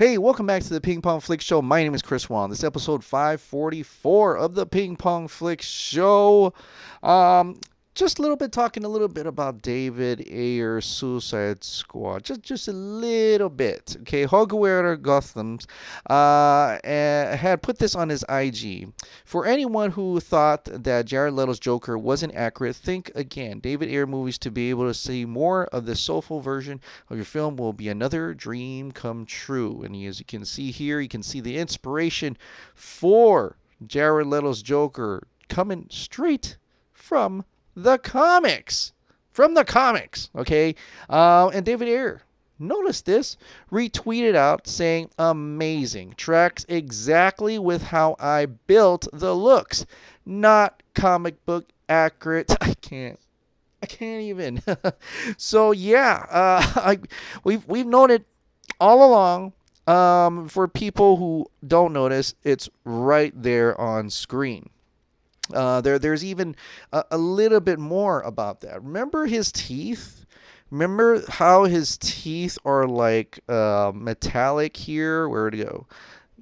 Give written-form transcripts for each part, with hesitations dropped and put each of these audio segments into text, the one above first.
Hey, welcome back to the Ping Pong Flix Show. My name is Chris Wong. This is episode 544 of the Ping Pong Flix Show. Um, just a little bit talking a little bit about David Ayer's Suicide Squad. Just a little bit. Okay, Hoguera Gotham's had put this on his IG. For anyone who thought that Jared Leto's Joker wasn't accurate, think again. David Ayer movies to be able to see more of the soulful version of your film will be another dream come true. And as you can see here, you can see the inspiration for Jared Leto's Joker coming straight from the comics. From the comics, okay? And David Ayer, notice this, retweeted out saying, amazing. Tracks exactly with how I built the looks. Not comic book accurate. I can't even. So yeah, we've known it all along. For people who don't notice, it's right there on screen. There's even a little bit more about that. Remember his teeth? Remember how his teeth are like metallic here? Where'd it go?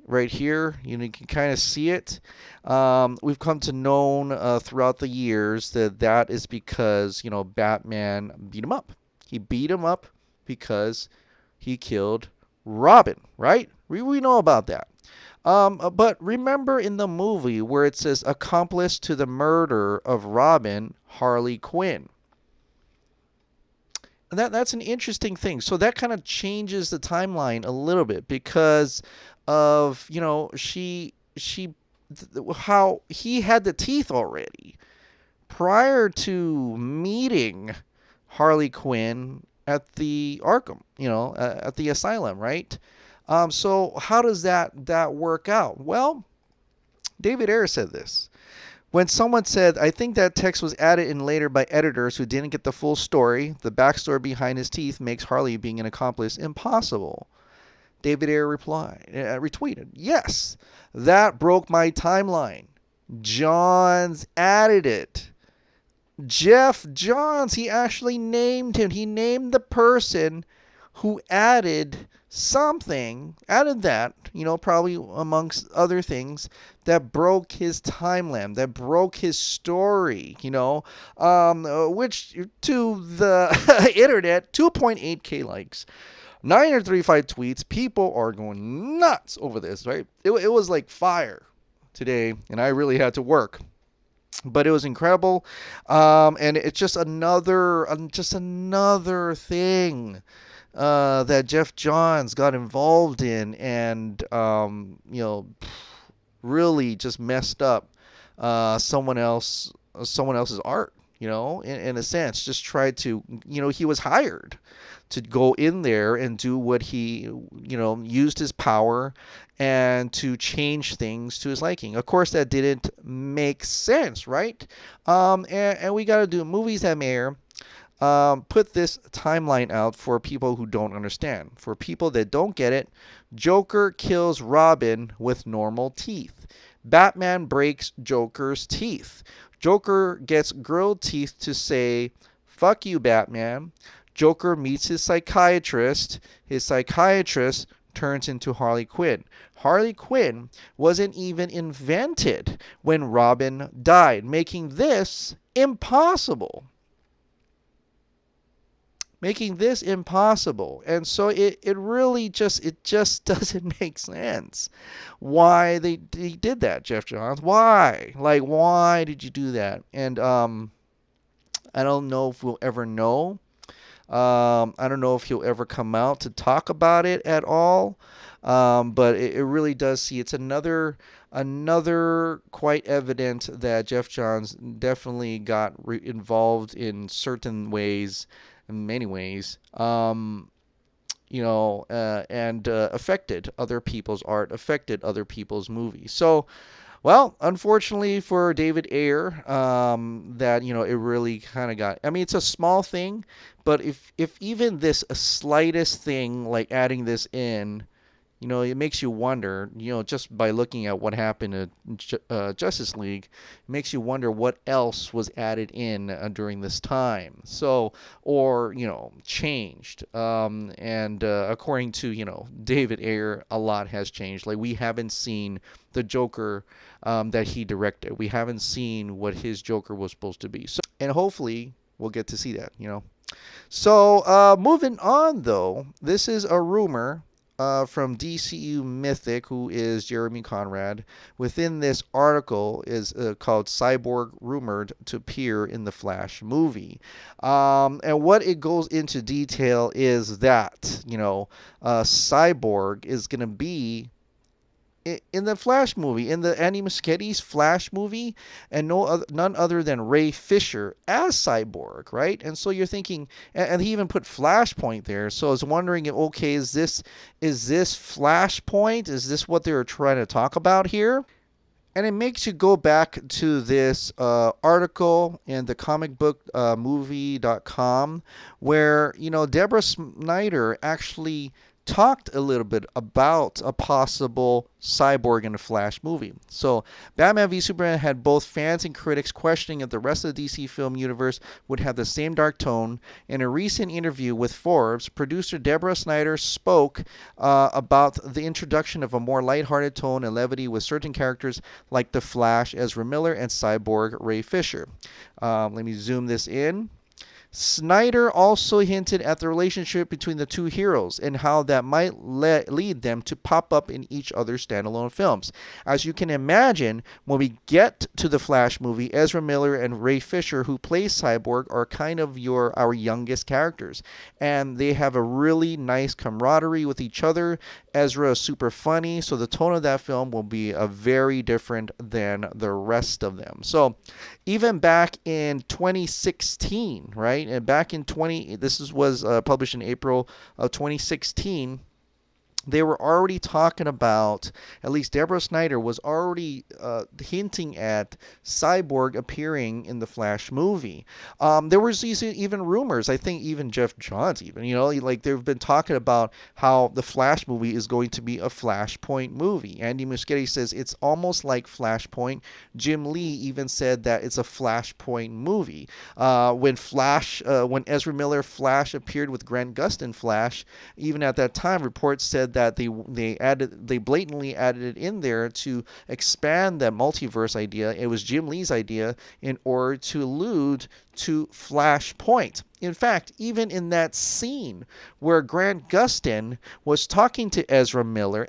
Right here, you can kind of see it. We've come to know throughout the years that is because Batman beat him up. He beat him up because he killed Robin, right? We know about that. But remember in the movie where it says accomplice to the murder of Robin, Harley Quinn. And that's an interesting thing. So that kind of changes the timeline a little bit because of how he had the teeth already prior to meeting Harley Quinn at the Arkham, at the asylum, right? So how does that work out? Well, David Ayer said this. When someone said, I think that text was added in later by editors who didn't get the full story, the backstory behind his teeth makes Harley being an accomplice impossible. David Ayer retweeted, yes, that broke my timeline. Johns added it. Geoff Johns, he actually named him. He named the person who added that, probably amongst other things, that broke his timeline, that broke his story, which to the internet, 2.8K likes, 935 tweets, people are going nuts over this, right? It was like fire today, and I really had to work. But it was incredible, and it's just another thing that Geoff Johns got involved in, and really just messed up someone else's art. In a sense, just tried to, he was hired to go in there and do what he, used his power and to change things to his liking. Of course, that didn't make sense, right? And we got to do movies that Mayor put this timeline out for people who don't understand. For people that don't get it, Joker kills Robin with normal teeth. Batman breaks Joker's teeth. Joker gets grilled teeth to say, fuck you, Batman. Joker meets his psychiatrist. His psychiatrist turns into Harley Quinn. Harley Quinn wasn't even invented when Robin died, making this impossible. And so it really just doesn't make sense why he did that, Geoff Johns. Why did you do that? And I don't know if we'll ever know. I don't know if he'll ever come out to talk about it at all. But it really does see it's another quite evident that Geoff Johns definitely got involved in certain ways, in many ways, and affected other people's art, affected other people's movies. So, well, unfortunately for David Ayer, that it really kind of got. I mean, it's a small thing, but if even this slightest thing like adding this in It makes you wonder, just by looking at what happened at Justice League, it makes you wonder what else was added in during this time. So, or, changed. And according to, David Ayer, a lot has changed. Like, we haven't seen the Joker that he directed. We haven't seen what his Joker was supposed to be. So, and hopefully we'll get to see that. So, moving on, though, this is a rumor from DCEU Mythic, who is Jeremy Conrad. Within this article is called Cyborg Rumored to Appear in the Flash Movie. And what it goes into detail is that, Cyborg is going to be in the Flash movie, in the Andy Muschietti's Flash movie, and none other than Ray Fisher as Cyborg, right? And so you're thinking, and he even put Flashpoint there. So I was wondering, okay, is this Flashpoint? Is this what they were trying to talk about here? And it makes you go back to this article in the comicbookmovie.com where, Deborah Snyder actually talked a little bit about a possible Cyborg in a Flash movie. So, Batman v Superman had both fans and critics questioning if the rest of the DC film universe would have the same dark tone. In a recent interview with Forbes, producer Deborah Snyder spoke about the introduction of a more lighthearted tone and levity with certain characters like the Flash, Ezra Miller, and Cyborg Ray Fisher. Let me zoom this in. Snyder also hinted at the relationship between the two heroes and how that might lead them to pop up in each other's standalone films. As you can imagine, when we get to the Flash movie, Ezra Miller and Ray Fisher, who plays Cyborg, are kind of our youngest characters, and they have a really nice camaraderie with each other. Ezra is super funny, so the tone of that film will be very different than the rest of them. So, even back in 2016, right? And back in was published in April of 2016. They were already talking about, at least Deborah Snyder was already hinting at Cyborg appearing in the Flash movie. There was even rumors, I think even Geoff Johns like they've been talking about how the Flash movie is going to be a Flashpoint movie. Andy Muschietti says it's almost like Flashpoint. Jim Lee even said that it's a Flashpoint movie. When Ezra Miller Flash appeared with Grant Gustin Flash, even at that time, reports said that they blatantly added it in there to expand that multiverse idea. It was Jim Lee's idea in order to allude to Flashpoint. In fact, even in that scene where Grant Gustin was talking to Ezra Miller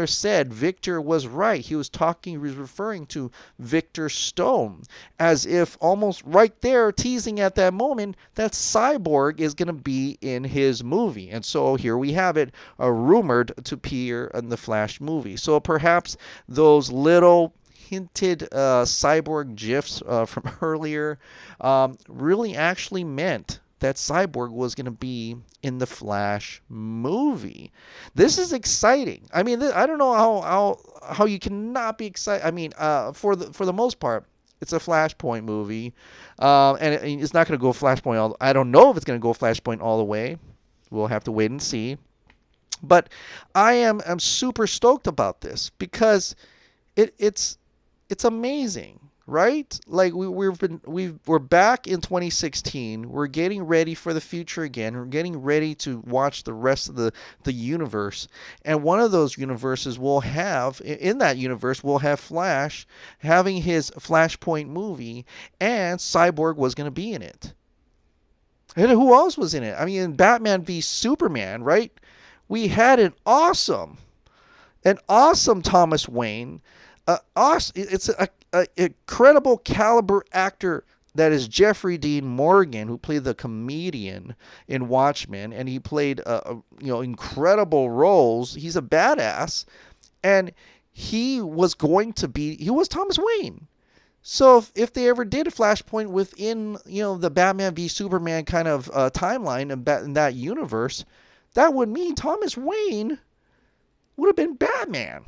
said Victor was right. He was referring to Victor Stone, as if almost right there teasing at that moment that Cyborg is going to be in his movie. And so here we have it, rumored to appear in the Flash movie. So perhaps those little hinted Cyborg gifs from earlier really actually meant that Cyborg was going to be in the Flash movie. This is exciting. I mean, I don't know how you cannot be excited. I mean, for the most part, it's a Flashpoint movie, and it's not going to go Flashpoint. I don't know if it's going to go Flashpoint all the way. We'll have to wait and see. But I'm super stoked about this because it's amazing, right? Like we're back in 2016. We're getting ready for the future again. We're getting ready to watch the rest of the universe. And one of those universes will have Flash having his Flashpoint movie, and Cyborg was going to be in it. And who else was in it? I mean, in Batman v Superman, right? We had an awesome Thomas Wayne. It's an incredible caliber actor that is Jeffrey Dean Morgan, who played the comedian in Watchmen, and he played incredible roles. He's a badass, and he was Thomas Wayne. So if they ever did a Flashpoint within the Batman v Superman kind of timeline in that universe, that would mean Thomas Wayne would have been Batman.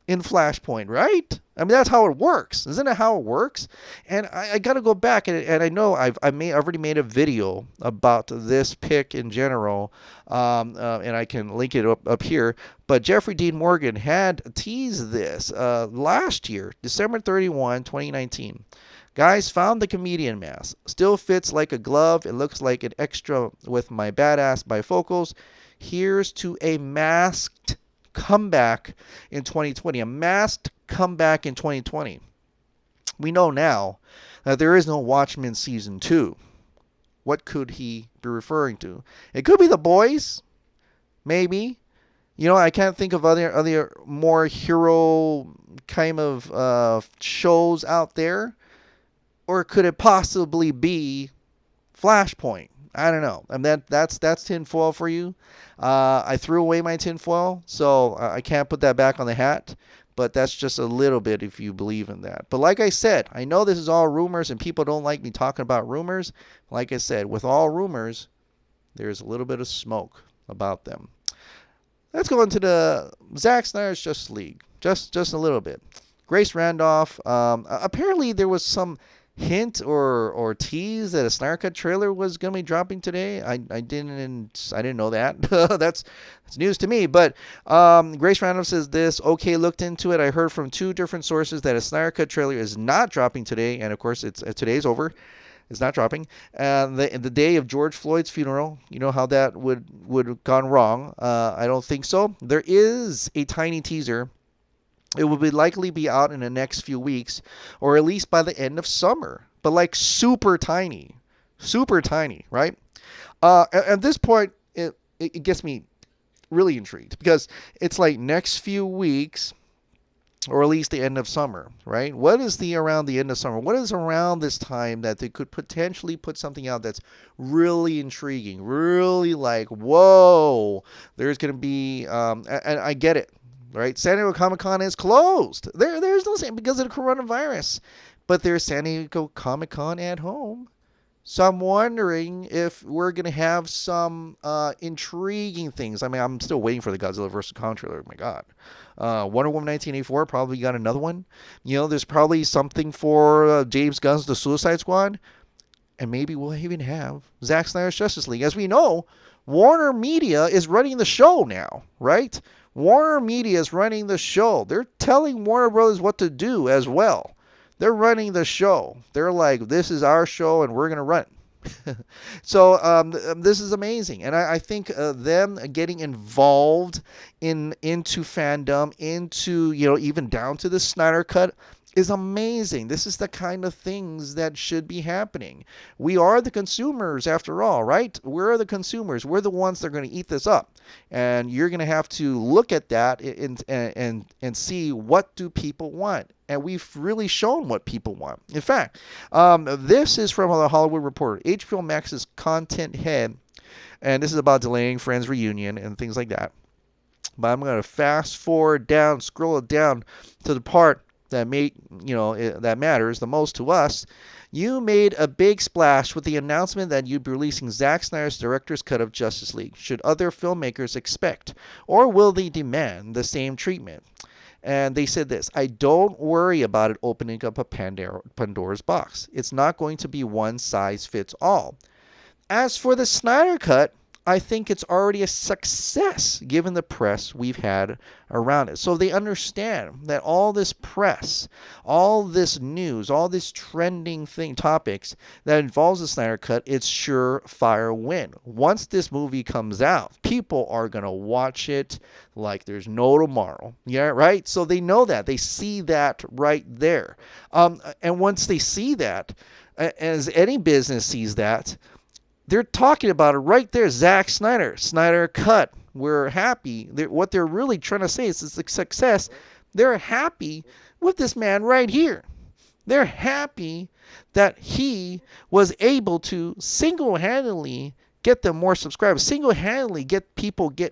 in Flashpoint, right? I mean, that's how it works. Isn't it how it works? And I got to go back, and I know I've already made a video about this pick in general, and I can link it up here. But Jeffrey Dean Morgan had teased this last year, December 31, 2019. Guys, found the comedian mask. Still fits like a glove. It looks like an extra with my badass bifocals. Here's to a masked comeback in 2020. A masked comeback in 2020. We know now that there is no Watchmen season 2. What could he be referring to? It could be The Boys, maybe. You know, I can't think of other more hero kind of shows out there. Or could it possibly be Flashpoint? I don't know. And that's tinfoil for you. I threw away my tinfoil, so I can't put that back on the hat. But that's just a little bit if you believe in that. But like I said, I know this is all rumors and people don't like me talking about rumors. Like I said, with all rumors, there's a little bit of smoke about them. Let's go into the Zack Snyder's Justice League. Just a little bit. Grace Randolph. Apparently there was some hint or tease that a Snyder Cut trailer was going to be dropping today. I didn't know that. That's news to me. But Grace Randolph says this. Okay, looked into it. I heard from 2 different sources that a Snyder Cut trailer is not dropping today, and of course it's today's over. It's not dropping. The day of George Floyd's funeral, you know how that would have gone wrong. I don't think so. There is a tiny teaser. It will likely be out in the next few weeks, or at least by the end of summer. But like super tiny, right? At this point, it gets me really intrigued because it's like next few weeks, or at least the end of summer, right? What is around the end of summer? What is around this time that they could potentially put something out that's really intriguing, really like, whoa, there's going to be, and I get it. Right, San Diego Comic-Con is closed. There's no because of the coronavirus, but there's San Diego Comic-Con at home. So I'm wondering if we're gonna have some intriguing things. I mean, I'm still waiting for the Godzilla vs. Kong trailer. Oh my God, Wonder Woman 1984 probably got another one. You know, there's probably something for James Gunn's The Suicide Squad, and maybe we'll even have Zack Snyder's Justice League. As we know, Warner Media is running the show now, right? Warner Media is running the show. They're telling Warner Brothers what to do as well. They're running the show. They're like, this is our show and we're going to run it. So this is amazing. And I think them getting involved into fandom, into, you know, even down to the Snyder Cut is amazing. This is the kind of things that should be happening. We are the consumers after all, right? We're the consumers. We're the ones that are going to eat this up. And you're going to have to look at that and see what do people want. And we've really shown what people want. In fact, this is from the Hollywood Reporter, HBO Max's content head, and this is about delaying Friends reunion and things like that. But I'm going to fast forward down, scroll it down to the part that that matters the most to us. You made a big splash with the announcement that you'd be releasing Zack Snyder's director's cut of Justice League. Should other filmmakers expect, or will they demand, the same treatment? And they said this: I don't worry about it opening up a Pandora's box. It's not going to be one size fits all. As for the Snyder Cut, I think it's already a success given the press we've had around it. So they understand that all this press, all this news, all this trending topics that involves the Snyder Cut, it's surefire win. Once this movie comes out, people are going to watch it like there's no tomorrow. Yeah, right? So they know that. They see that right there. And once they see that, as any business sees that, they're talking about it right there. Zack Snyder, Snyder Cut. We're happy. What they're really trying to say is it's a success. They're happy with this man right here. They're happy that he was able to single-handedly get them more subscribers, single-handedly get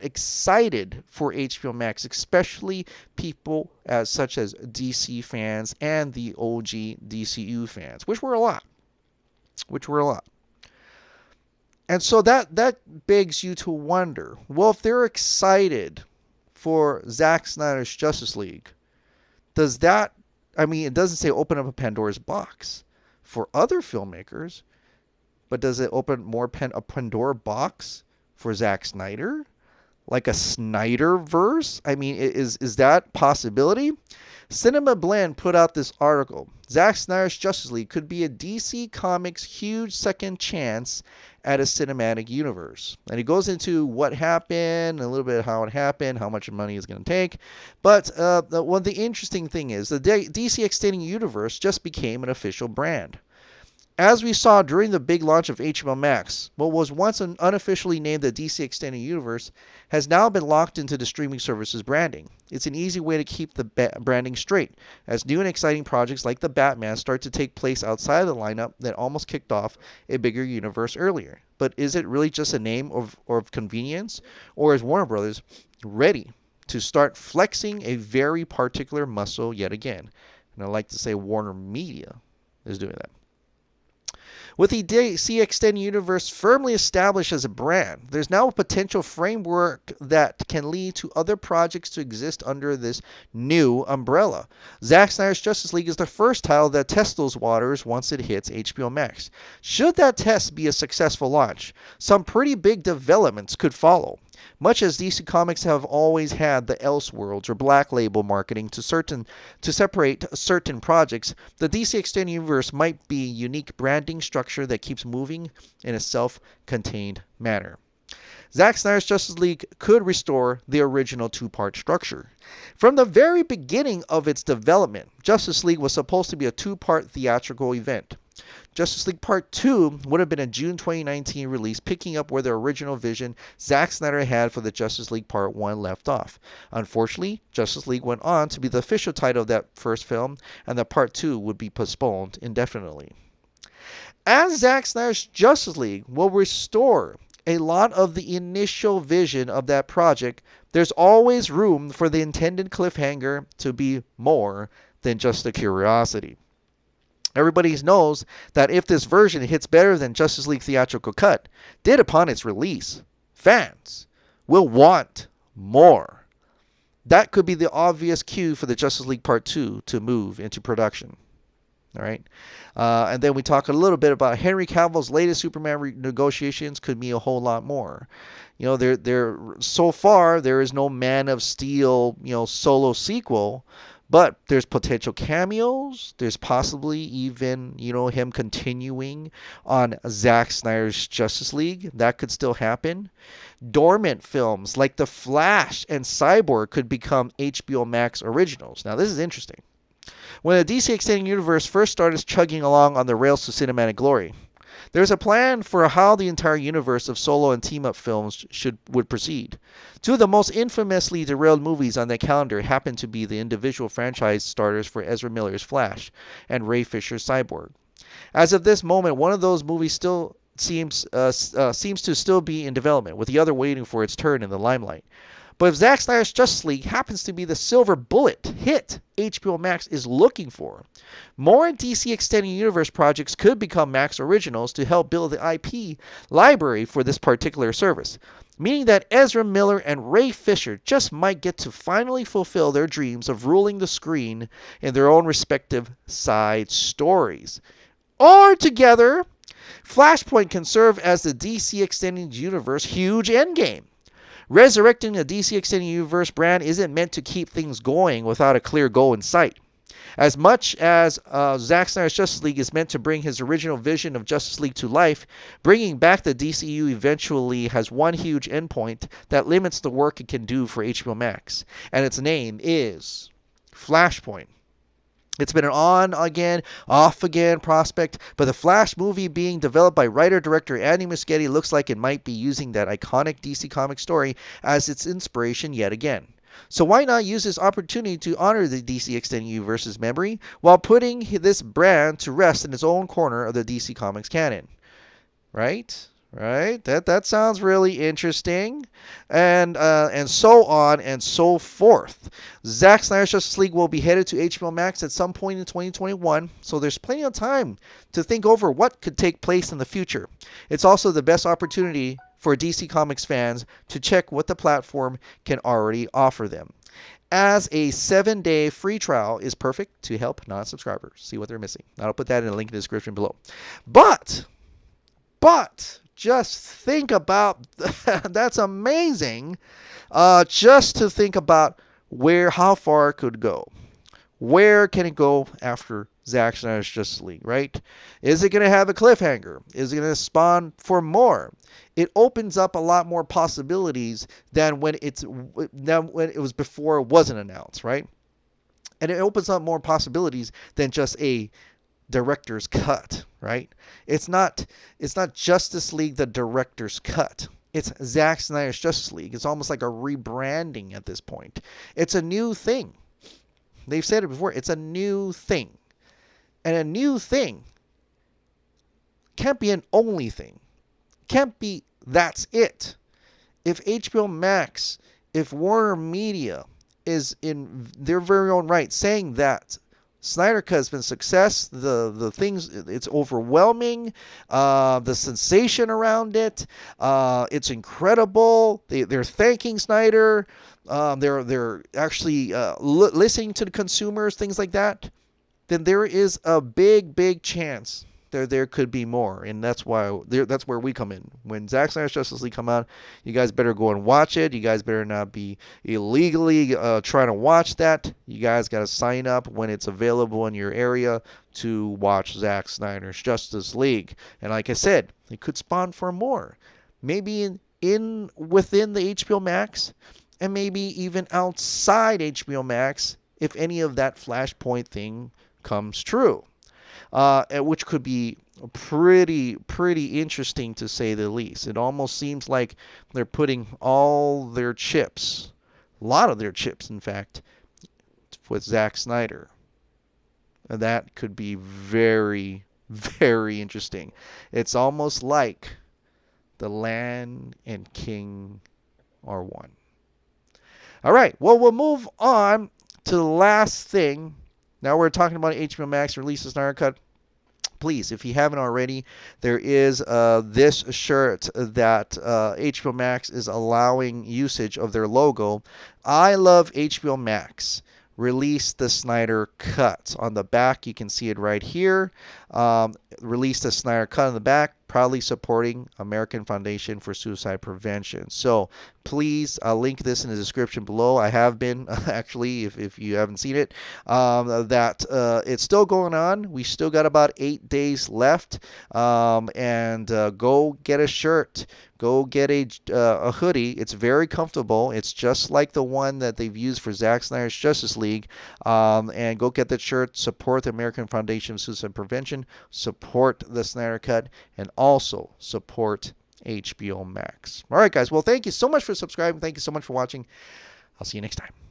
excited for HBO Max, especially people such as DC fans and the OG DCEU fans, which were a lot. And so that begs you to wonder, well, if they're excited for Zack Snyder's Justice League, does that, I mean, it doesn't say open up a Pandora's box for other filmmakers, but does it open a Pandora box for Zack Snyder? Like a Snyderverse? I mean, is that possibility? Cinemablend put out this article. Zack Snyder's Justice League could be a DC Comics' huge second chance at a cinematic universe. And he goes into what happened, a little bit of how it happened, how much money it's going to take. But the interesting thing is the DC Extended Universe just became an official brand. As we saw during the big launch of HBO Max, what was once unofficially named the DC Extended Universe has now been locked into the streaming service's branding. It's an easy way to keep the branding straight, as new and exciting projects like The Batman start to take place outside of the lineup that almost kicked off a bigger universe earlier. But is it really just a name of convenience, or is Warner Brothers ready to start flexing a very particular muscle yet again? And I like to say Warner Media is doing that. With the DC Extended Universe firmly established as a brand, there's now a potential framework that can lead to other projects to exist under this new umbrella. Zack Snyder's Justice League is the first title that tests those waters once it hits HBO Max. Should that test be a successful launch, some pretty big developments could follow. Much as DC Comics have always had the Elseworlds or Black Label marketing to separate certain projects, the DC Extended Universe might be a unique branding structure that keeps moving in a self-contained manner. Zack Snyder's Justice League could restore the original two-part structure. From the very beginning of its development, Justice League was supposed to be a two-part theatrical event. Justice League Part 2 would have been a June 2019 release, picking up where the original vision Zack Snyder had for the Justice League Part 1 left off. Unfortunately, Justice League went on to be the official title of that first film, and the Part 2 would be postponed indefinitely. As Zack Snyder's Justice League will restore a lot of the initial vision of that project, there's always room for the intended cliffhanger to be more than just a curiosity. Everybody knows that if this version hits better than Justice League Theatrical Cut did upon its release, fans will want more. That could be the obvious cue for the Justice League Part 2 to move into production. All right. And then we talk a little bit about Henry Cavill's latest Superman negotiations could mean a whole lot more. You know, there so far there is no Man of Steel, solo sequel. But there's potential cameos. There's possibly even, him continuing on Zack Snyder's Justice League. That could still happen. Dormant films like The Flash and Cyborg could become HBO Max originals. Now, this is interesting. When the DC Extended Universe first started chugging along on the rails to cinematic glory, there's a plan for how the entire universe of solo and team-up films would proceed. Two of the most infamously derailed movies on the calendar happen to be the individual franchise starters for Ezra Miller's Flash and Ray Fisher's Cyborg. As of this moment, one of those movies still seems to still be in development, with the other waiting for its turn in the limelight. But if Zack Snyder's Justice League happens to be the silver bullet hit HBO Max is looking for, more DC Extended Universe projects could become Max originals to help build the IP library for this particular service, meaning that Ezra Miller and Ray Fisher just might get to finally fulfill their dreams of ruling the screen in their own respective side stories. Or together, Flashpoint can serve as the DC Extended Universe huge endgame. Resurrecting the DC Extended Universe brand isn't meant to keep things going without a clear goal in sight. As much as Zack Snyder's Justice League is meant to bring his original vision of Justice League to life, bringing back the DCEU eventually has one huge endpoint that limits the work it can do for HBO Max, and its name is Flashpoint. It's been an on-again, off-again prospect, but the Flash movie being developed by writer-director Andy Muschietti looks like it might be using that iconic DC Comics story as its inspiration yet again. So why not use this opportunity to honor the DC Extended Universe's memory while putting this brand to rest in its own corner of the DC Comics canon? Right? That sounds really interesting, and so on and so forth. Zack Snyder's Justice League will be headed to HBO Max at some point in 2021, so there's plenty of time to think over what could take place in the future. It's also the best opportunity for DC Comics fans to check what the platform can already offer them. As a 7-day free trial is perfect to help non-subscribers see what they're missing. I'll put that in the link in the description below. But just think about that's amazing. Just to think about how far it could go. Where can it go after Zack Snyder's Justice League, right? Is it going to have a cliffhanger? Is it going to spawn for more? It opens up a lot more possibilities than when it was before it wasn't announced, right? And it opens up more possibilities than just a director's cut, right? It's not Justice League the director's cut. It's Zack Snyder's Justice League. It's almost like a rebranding at this point. It's a new thing. They've said it before. It's a new thing. And a new thing can't be an only thing. Can't be that's it. If HBO Max, if Warner Media is in their very own right saying that Snyder Cut has been a success, the things, it's overwhelming, the sensation around it, it's incredible. They're thanking Snyder. They're actually listening to the consumers, things like that. Then there is a big chance there could be more, and that's where we come in. When Zack Snyder's Justice League come out, you guys better go and watch it. You guys better not be illegally trying to watch that. You guys got to sign up when it's available in your area to watch Zack Snyder's Justice League. And like I said, it could spawn for more, maybe within the HBO Max, and maybe even outside HBO Max if any of that Flashpoint thing comes true. Which could be pretty interesting to say the least. It almost seems like they're putting all their chips, a lot of their chips, in fact, with Zack Snyder. And that could be very interesting. It's almost like the land and king are one. All right, well, we'll move on to the last thing. Now we're talking about HBO Max release the Snyder Cut. Please, if you haven't already, there is this shirt that HBO Max is allowing usage of their logo. I love HBO Max. Release the Snyder Cut. On the back, you can see it right here. Release the Snyder Cut on the back, proudly supporting American Foundation for Suicide Prevention. So please, I'll link this in the description below. I have been, actually, if you haven't seen it, it's still going on. We still got about 8 days left. And go get a shirt. Go get a hoodie. It's very comfortable. It's just like the one that they've used for Zack Snyder's Justice League. And go get that shirt. Support the American Foundation of Suicide Prevention. Support the Snyder Cut. And also support HBO Max. All right, guys. Well, thank you so much for subscribing. Thank you so much for watching. I'll see you next time.